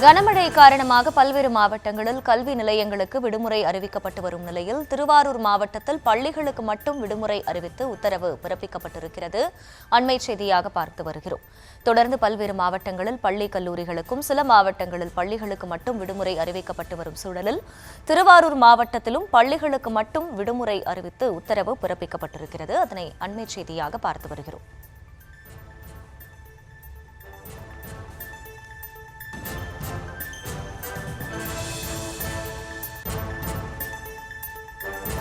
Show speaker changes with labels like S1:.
S1: கனமழை காரணமாக பல்வேறு மாவட்டங்களில் கல்வி நிலையங்களுக்கு விடுமுறை அறிவிக்கப்பட்டு வரும் நிலையில் திருவாரூர் மாவட்டத்தில் பள்ளிகளுக்கு மட்டும் விடுமுறை அறிவித்து உத்தரவு பிறப்பிக்கப்பட்டிருக்கிறது. அண்மை செய்தியாக பார்த்து வருகிறோம். தொடர்ந்து பல்வேறு மாவட்டங்களில் பள்ளி கல்லூரிகளுக்கும் சில மாவட்டங்களில் பள்ளிகளுக்கு மட்டும் விடுமுறை அறிவிக்கப்பட்டு வரும் சூழலில் திருவாரூர் மாவட்டத்திலும் பள்ளிகளுக்கு மட்டும் விடுமுறை அறிவித்து உத்தரவு பிறப்பிக்கப்பட்டிருக்கிறது. அதனை அண்மை செய்தியாக பார்த்து வருகிறோம்.